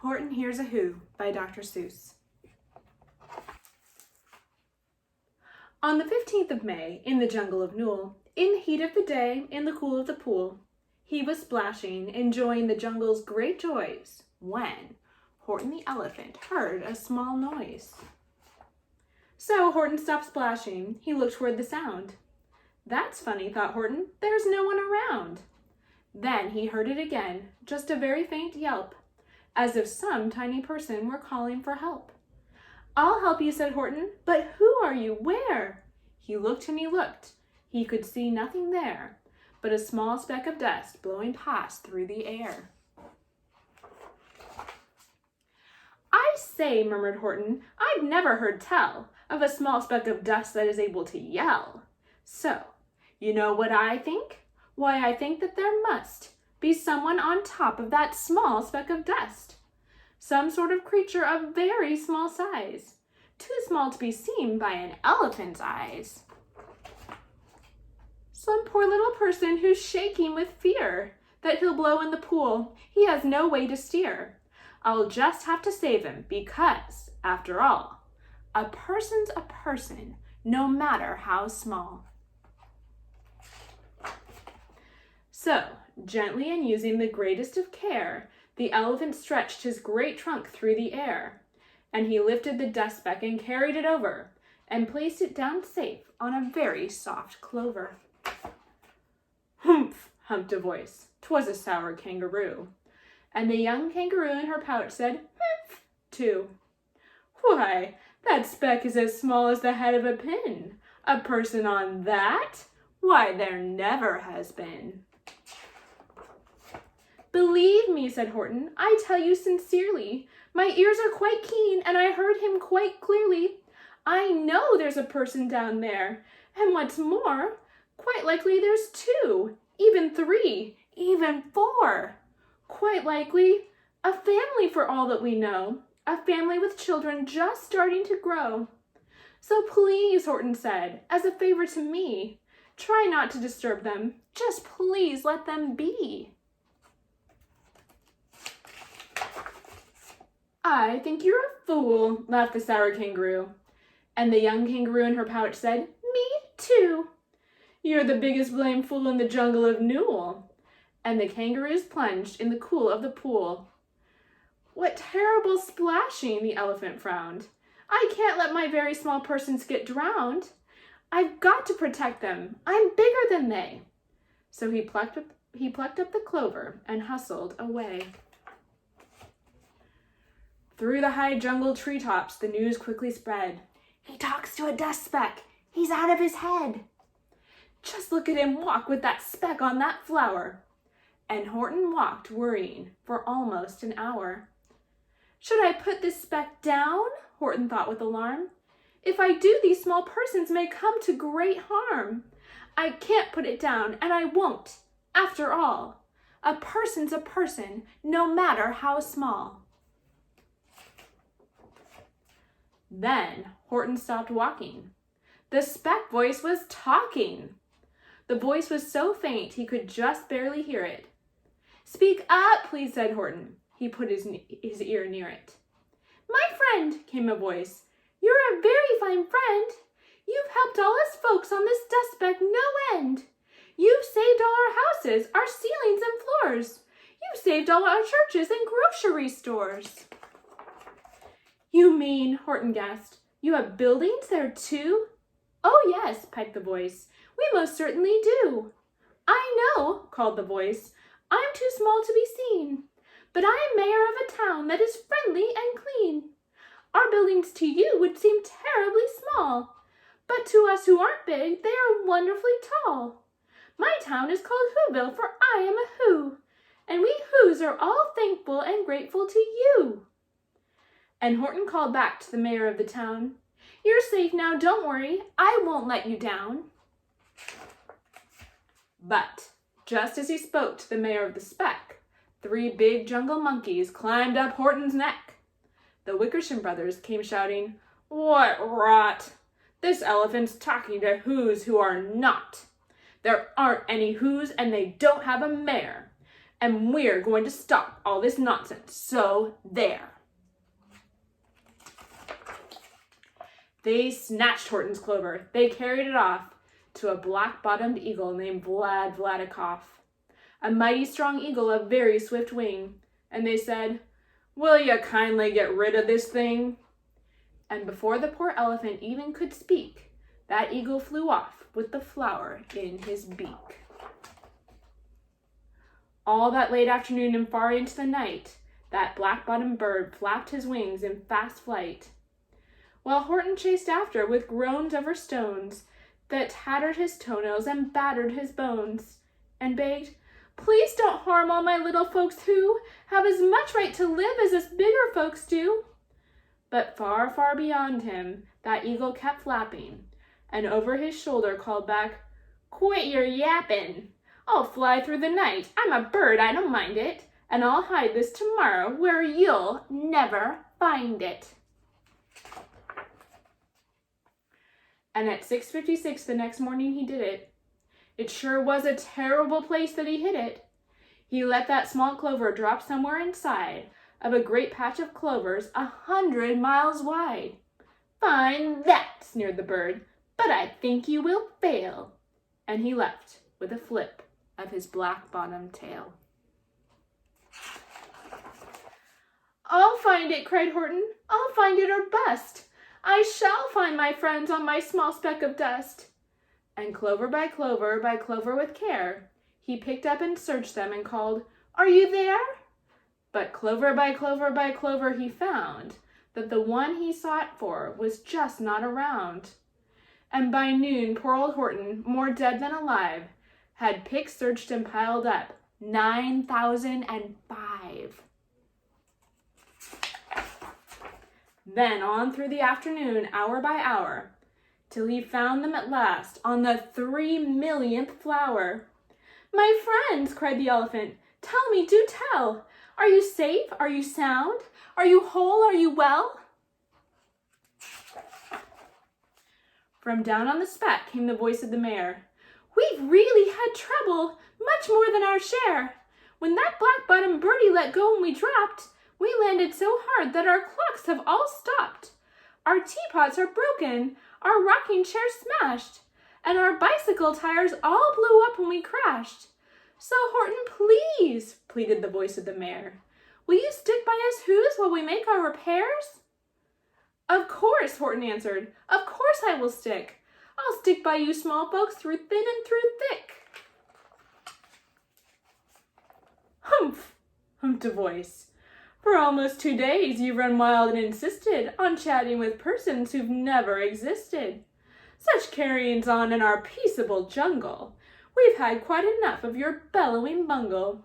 Horton Hears a Who by Dr. Seuss. On the 15th of May, in the jungle of Newell, in the heat of the day, in the cool of the pool, he was splashing, enjoying the jungle's great joys, when Horton the elephant heard a small noise. So Horton stopped splashing. He looked toward the sound. "That's funny," thought Horton. "There's no one around." Then he heard it again, just a very faint yelp, as if some tiny person were calling for help. "I'll help you," said Horton, "but who are you? Where?" He looked and he looked. He could see nothing there, but a small speck of dust blowing past through the air. "I say," murmured Horton, "I've never heard tell of a small speck of dust that is able to yell. So, you know what I think? Why, I think that there must be someone on top of that small speck of dust. Some sort of creature of very small size, too small to be seen by an elephant's eyes. Some poor little person who's shaking with fear that he'll blow in the pool. He has no way to steer. I'll just have to save him because, after all, a person's a person, no matter how small." So, gently and using the greatest of care, the elephant stretched his great trunk through the air, and he lifted the dust speck and carried it over, and placed it down safe on a very soft clover. "Humph!" humped a voice. 'Twas a sour kangaroo. And the young kangaroo in her pouch said, "Humph!" too. "Why, that speck is as small as the head of a pin. A person on that? Why, there never has been." "Believe me," said Horton, "I tell you sincerely. My ears are quite keen, and I heard him quite clearly. I know there's a person down there, and what's more, quite likely there's two, even three, even four. Quite likely a family for all that we know, a family with children just starting to grow. So please," Horton said, "as a favor to me, try not to disturb them. Just please let them be." "I think you're a fool," laughed the sour kangaroo. And the young kangaroo in her pouch said, "Me too." "You're the biggest blamed fool in the jungle of Newell." And the kangaroos plunged in the cool of the pool. "What terrible splashing!" the elephant frowned. "I can't let my very small persons get drowned. I've got to protect them. I'm bigger than they." So he plucked up the clover and hustled away. Through the high jungle treetops, the news quickly spread. "He talks to a dust speck. He's out of his head. Just look at him walk with that speck on that flower." And Horton walked worrying for almost an hour. "Should I put this speck down?" Horton thought with alarm. "If I do, these small persons may come to great harm. I can't put it down, and I won't. After all, a person's a person, no matter how small." Then Horton stopped walking. The speck voice was talking. The voice was so faint he could just barely hear it. "Speak up, please," said Horton. He put his ear near it. "My friend," came a voice, "you're a very fine friend. You've helped all us folks on this dust speck no end. You've saved all our houses, our ceilings and floors. You've saved all our churches and grocery stores." "You mean," Horton gasped, "you have buildings there too?" "Oh yes," piped the voice, "we most certainly do." "I know," called the voice, "I'm too small to be seen, but I am mayor of a town that is friendly and clean. Our buildings to you would seem terribly small, but to us who aren't big, they are wonderfully tall. My town is called Whoville, for I am a Who, and we Whos are all thankful and grateful to you." And Horton called back to the mayor of the town, "You're safe now, don't worry, I won't let you down." But just as he spoke to the mayor of the speck, 3 big jungle monkeys climbed up Horton's neck. The Wickersham brothers came shouting, "What rot! This elephant's talking to Whos who are not. There aren't any Whos and they don't have a mayor. and we're going to stop all this nonsense, so there. They snatched Horton's clover. They carried it off to a black-bottomed eagle named Vladikoff, a mighty strong eagle of very swift wing. And they said, "Will you kindly get rid of this thing?" And before the poor elephant even could speak, that eagle flew off with the flower in his beak. All that late afternoon and far into the night, that black-bottomed bird flapped his wings in fast flight, while Horton chased after with groans over stones that tattered his toenails and battered his bones, and begged, "Please don't harm all my little folks who have as much right to live as us bigger folks do." But far, far beyond him, that eagle kept flapping, and over his shoulder called back, "Quit your yappin'. I'll fly through the night. I'm a bird, I don't mind it, and I'll hide this tomorrow where you'll never find it." And at 6:56 the next morning he did it. It sure was a terrible place that he hid it. He let that small clover drop somewhere inside of a great patch of clovers 100 miles wide. "Fine that," sneered the bird, "but I think you will fail." And he left with a flip of his black-bottomed tail. "I'll find it," cried Horton. "I'll find it or bust. I shall find my friends on my small speck of dust." And clover by clover with care, he picked up and searched them and called, "Are you there?" But clover by clover he found that the one he sought for was just not around. And by noon poor old Horton, more dead than alive, had picked, searched, and piled up 9,005. Then on through the afternoon, hour by hour, till he found them at last on the 3,000,000th flower. "My friends," cried the elephant, "tell me, do tell, are you safe? Are you sound? Are you whole? Are you well?" From down on the speck came the voice of the mayor. "We've really had trouble, much more than our share. When that black-bottomed birdie let go and we dropped, we landed so hard that our clocks have all stopped. Our teapots are broken, our rocking chair smashed, and our bicycle tires all blew up when we crashed. So Horton, please," pleaded the voice of the mayor, "will you stick by us who's while we make our repairs?" "Of course," Horton answered, "of course I will stick. I'll stick by you small folks through thin and through thick." "Humph," humphed a voice. "For almost 2 days you've run wild and insisted on chatting with persons who've never existed. Such carryings on in our peaceable jungle. We've had quite enough of your bellowing bungle.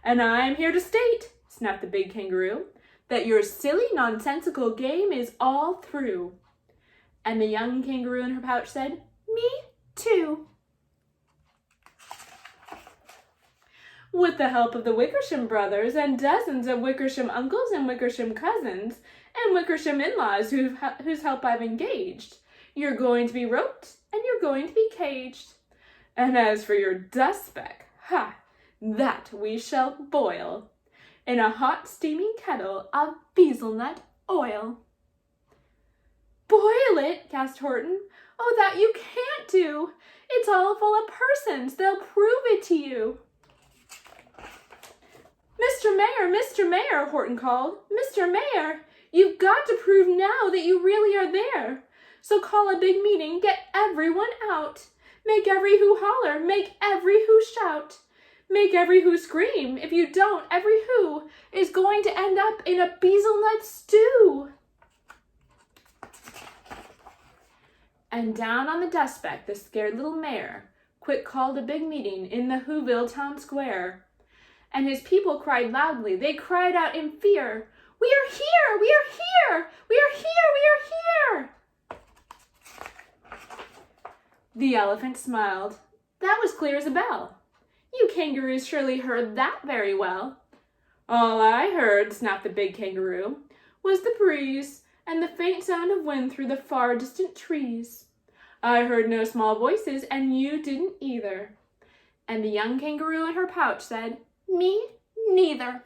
And I'm here to state," snapped the big kangaroo, "that your silly nonsensical game is all through." And the young kangaroo in her pouch said, "Me too." With the help of the Wickersham brothers and dozens of Wickersham uncles and Wickersham cousins and Wickersham in-laws whose help I've engaged, you're going to be roped and you're going to be caged. And as for your dust speck, that we shall boil in a hot steaming kettle of bezelnut oil." "Boil it?" gasped Horton. "Oh, that you can't do. It's all full of persons. They'll prove it to you." Mr. Mayor," Horton called. "Mr. Mayor, you've got to prove now that you really are there. So call a big meeting, get everyone out. Make every who holler, make every who shout. Make every who scream. If you don't, every who is going to end up in a bezelnut stew." And down on the dust speck, the scared little mayor quick called a big meeting in the Whoville town square. And his people cried loudly. They cried out in fear, "We are here! We are here! We are here! We are here!" The elephant smiled. "That was clear as a bell. You kangaroos surely heard that very well." "All I heard," snapped the big kangaroo, "was the breeze and the faint sound of wind through the far distant trees. I heard no small voices, and you didn't either." And the young kangaroo in her pouch said, Me neither.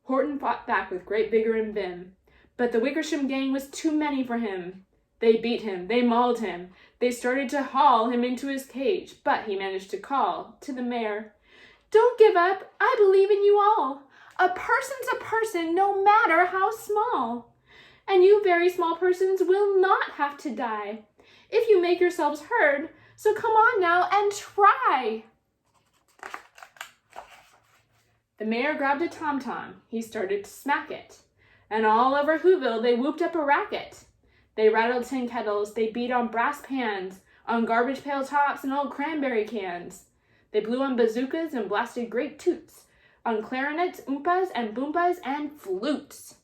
Horton fought back with great vigor and vim, but the Wickersham gang was too many for him. They beat him, they mauled him, they started to haul him into his cage, but he managed to call to the mayor, "Don't give up, I believe in you all. A person's a person, no matter how small. And you very small persons will not have to die if you make yourselves heard, so come on now and try." The mayor grabbed a tom-tom. He started to smack it. And all over Whoville they whooped up a racket. They rattled tin kettles, they beat on brass pans, on garbage pail tops and old cranberry cans. They blew on bazookas and blasted great toots, on clarinets, oompas and boompas and flutes.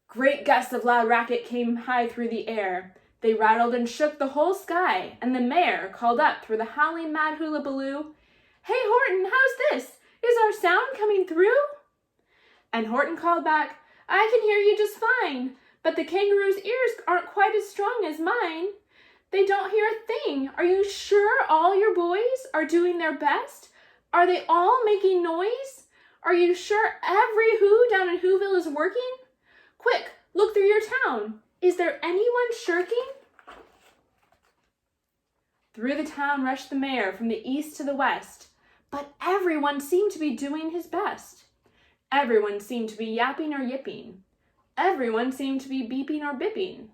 Great gusts of loud racket came high through the air. They rattled and shook the whole sky, and the mayor called up through the howling mad hullabaloo, "Hey, Horton, how's this? Is our sound coming through?" And Horton called back, "I can hear you just fine, but the kangaroo's ears aren't quite as strong as mine. They don't hear a thing. Are you sure all your boys are doing their best? Are they all making noise? Are you sure every who down in Whoville is working? Quick, look through your town. Is there anyone shirking?" Through the town rushed the mayor from the east to the west, but everyone seemed to be doing his best. Everyone seemed to be yapping or yipping. Everyone seemed to be beeping or bipping.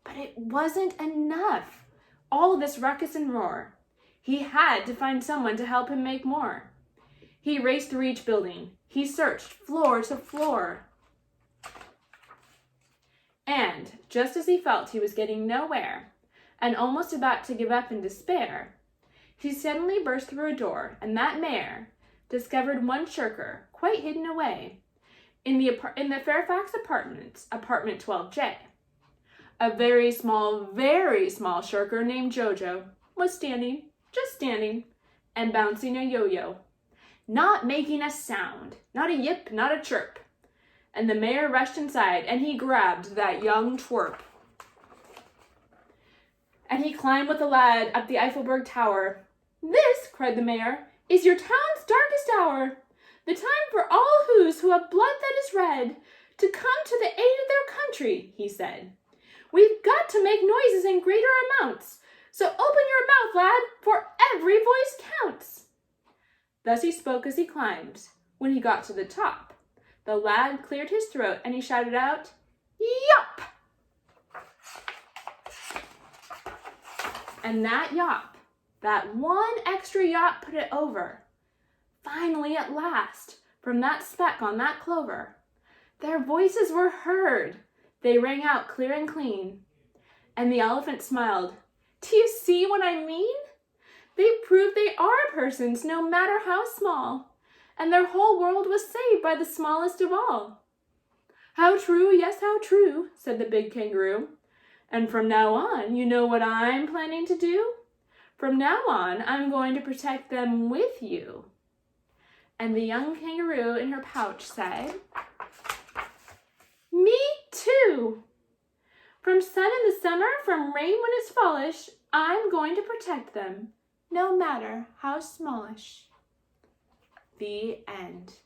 But it wasn't enough. All this ruckus and roar. He had to find someone to help him make more. He raced through each building. He searched floor to floor. And just as he felt he was getting nowhere and almost about to give up in despair, he suddenly burst through a door, and that mayor discovered one shirker quite hidden away in the Fairfax Apartments, apartment 12J. A very small shirker named Jojo was standing, just standing, and bouncing a yo-yo, not making a sound, not a yip, not a chirp. And the mayor rushed inside, and he grabbed that young twerp. And he climbed with the lad up the Eiffelberg Tower. "This," cried the mayor, "is your town's darkest hour. The time for all who have blood that is red to come to the aid of their country," he said. "We've got to make noises in greater amounts, so open your mouth, lad, for every voice counts." Thus he spoke as he climbed. When he got to the top, the lad cleared his throat and he shouted out, "Yop!" And that yop, that one extra yop put it over. Finally, at last, from that speck on that clover, their voices were heard. They rang out clear and clean. And the elephant smiled. "Do you see what I mean? They prove they are persons, no matter how small. And their whole world was saved by the smallest of all." "How true, yes, how true," said the big kangaroo. "And from now on, you know what I'm planning to do? From now on, I'm going to protect them with you." And the young kangaroo in her pouch said, "Me too. From sun in the summer, from rain when it's fallish, I'm going to protect them, no matter how smallish." The end.